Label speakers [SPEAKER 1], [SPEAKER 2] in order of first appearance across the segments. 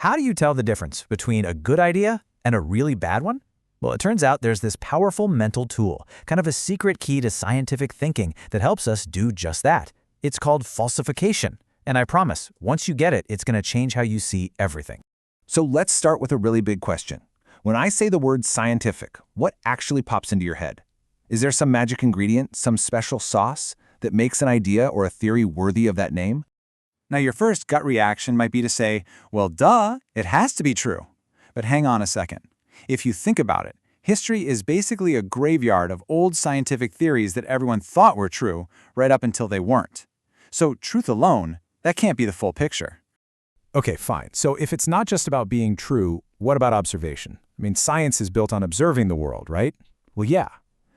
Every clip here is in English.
[SPEAKER 1] How do you tell the difference between a good idea and a really bad one? Well, it turns out there's this powerful mental tool, kind of a secret key to scientific thinking that helps us do just that. It's called falsification. And I promise, once you get it, it's going to change how you see everything.
[SPEAKER 2] So let's start with a really big question. When I say the word scientific, what actually pops into your head? Is there some magic ingredient, some special sauce that makes an idea or a theory worthy of that name?
[SPEAKER 3] Now, your first gut reaction might be to say, well, duh, it has to be true. But hang on a second. If you think about it, history is basically a graveyard of old scientific theories that everyone thought were true right up until they weren't. So truth alone, that can't be the full picture.
[SPEAKER 4] Okay, fine. So if it's not just about being true, what about observation? I mean, science is built on observing the world, right? Well, yeah.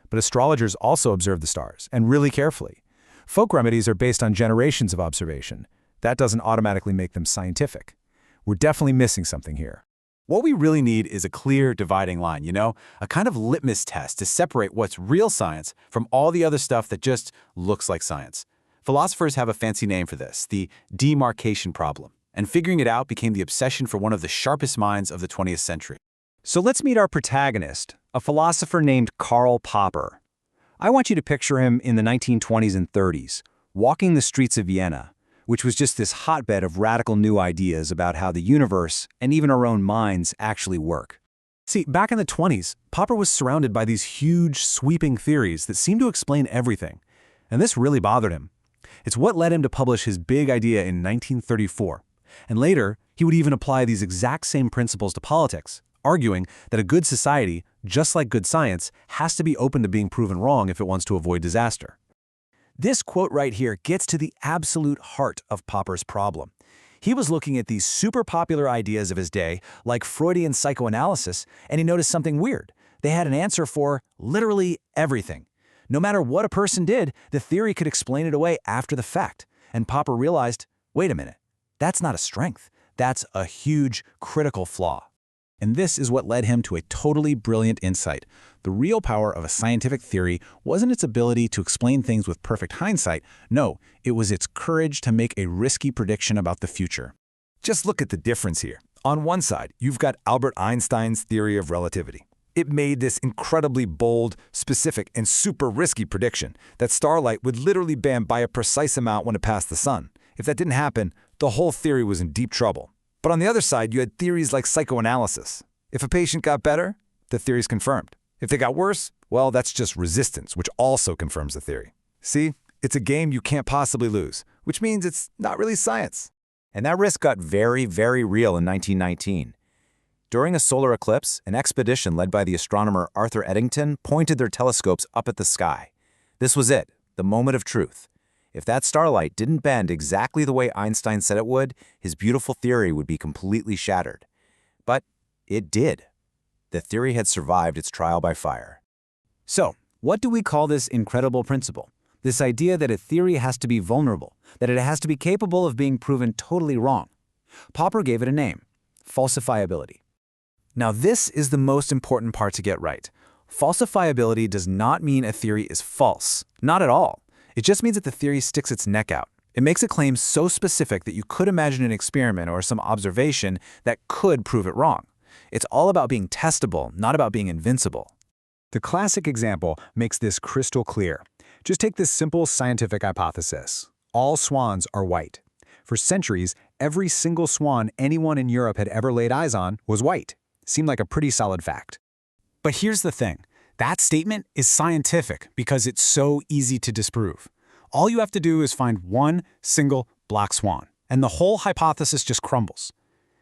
[SPEAKER 4] But astrologers also observe the stars, and really carefully. Folk remedies are based on generations of observation. That doesn't automatically make them scientific. We're definitely missing something here.
[SPEAKER 3] What we really need is a clear dividing line, a kind of litmus test to separate what's real science from all the other stuff that just looks like science. Philosophers have a fancy name for this, the demarcation problem. And figuring it out became the obsession for one of the sharpest minds of the 20th century.
[SPEAKER 5] So let's meet our protagonist, a philosopher named Karl Popper. I want you to picture him in the 1920s and 30s, walking the streets of Vienna, which was just this hotbed of radical new ideas about how the universe and even our own minds actually work.
[SPEAKER 4] See, back in the 20s, Popper was surrounded by these huge, sweeping theories that seemed to explain everything. And this really bothered him. It's what led him to publish his big idea in 1934. And later, he would even apply these exact same principles to politics, arguing that a good society, just like good science, has to be open to being proven wrong if it wants to avoid disaster. This quote right here gets to the absolute heart of Popper's problem. He was looking at these super popular ideas of his day, like Freudian psychoanalysis, and he noticed something weird. They had an answer for literally everything. No matter what a person did, the theory could explain it away after the fact. And Popper realized, wait a minute, that's not a strength. That's a huge, critical flaw. And this is what led him to a totally brilliant insight. The real power of a scientific theory wasn't its ability to explain things with perfect hindsight. No, it was its courage to make a risky prediction about the future.
[SPEAKER 2] Just look at the difference here. On one side, you've got Albert Einstein's theory of relativity. It made this incredibly bold, specific, and super risky prediction that starlight would literally bend by a precise amount when it passed the sun. If that didn't happen, the whole theory was in deep trouble. But on the other side, you had theories like psychoanalysis. If a patient got better, the theory's confirmed. If they got worse, well, that's just resistance, which also confirms the theory. See, it's a game you can't possibly lose, which means it's not really science.
[SPEAKER 5] And that risk got very, very real in 1919. During a solar eclipse, an expedition led by the astronomer Arthur Eddington pointed their telescopes up at the sky. This was it, the moment of truth. If that starlight didn't bend exactly the way Einstein said it would, his beautiful theory would be completely shattered. But it did. The theory had survived its trial by fire.
[SPEAKER 1] So, what do we call this incredible principle? This idea that a theory has to be vulnerable, that it has to be capable of being proven totally wrong. Popper gave it a name, falsifiability. Now, this is the most important part to get right. Falsifiability does not mean a theory is false. Not at all. It just means that the theory sticks its neck out. It makes a claim so specific that you could imagine an experiment or some observation that could prove it wrong. It's all about being testable, not about being invincible.
[SPEAKER 4] The classic example makes this crystal clear. Just take this simple scientific hypothesis. All swans are white. For centuries, every single swan anyone in Europe had ever laid eyes on was white. Seemed like a pretty solid fact.
[SPEAKER 6] But here's the thing. That statement is scientific because it's so easy to disprove. All you have to do is find one single black swan, and the whole hypothesis just crumbles.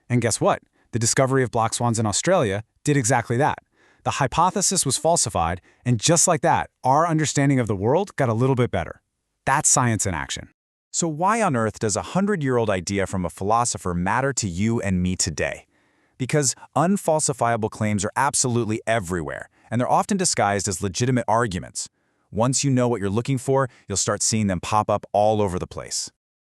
[SPEAKER 6] And guess what? The discovery of black swans in Australia did exactly that. The hypothesis was falsified, and just like that, our understanding of the world got a little bit better. That's science in action.
[SPEAKER 2] So why on earth does a 100-year-old idea from a philosopher matter to you and me today? Because unfalsifiable claims are absolutely everywhere, and they're often disguised as legitimate arguments. Once you know what you're looking for, you'll start seeing them pop up all over the place.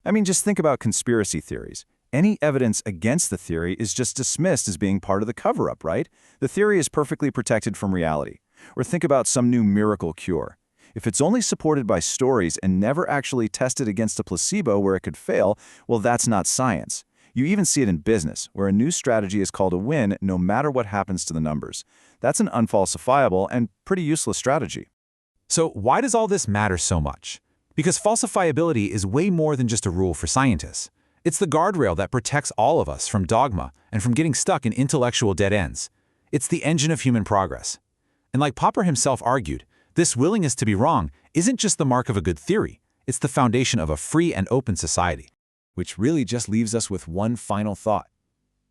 [SPEAKER 2] I mean, just think about conspiracy theories. Any evidence against the theory is just dismissed as being part of the cover-up, right? The theory is perfectly protected from reality. Or think about some new miracle cure. If it's only supported by stories and never actually tested against a placebo where it could fail, well, that's not science.
[SPEAKER 3] You even see it in business, where a new strategy is called a win no matter what happens to the numbers. That's an unfalsifiable and pretty useless strategy.
[SPEAKER 4] So why does all this matter so much? Because falsifiability is way more than just a rule for scientists. It's the guardrail that protects all of us from dogma and from getting stuck in intellectual dead ends. It's the engine of human progress. And like Popper himself argued, this willingness to be wrong isn't just the mark of a good theory, it's the foundation of a free and open society.
[SPEAKER 3] Which really just leaves us with one final thought.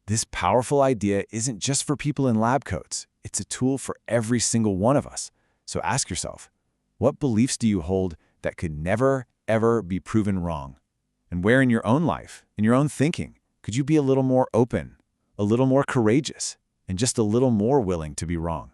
[SPEAKER 3] This powerful idea isn't just for people in lab coats. It's a tool for every single one of us. So ask yourself, what beliefs do you hold that could never, ever be proven wrong? And where in your own life, in your own thinking, could you be a little more open, a little more courageous, and just a little more willing to be wrong?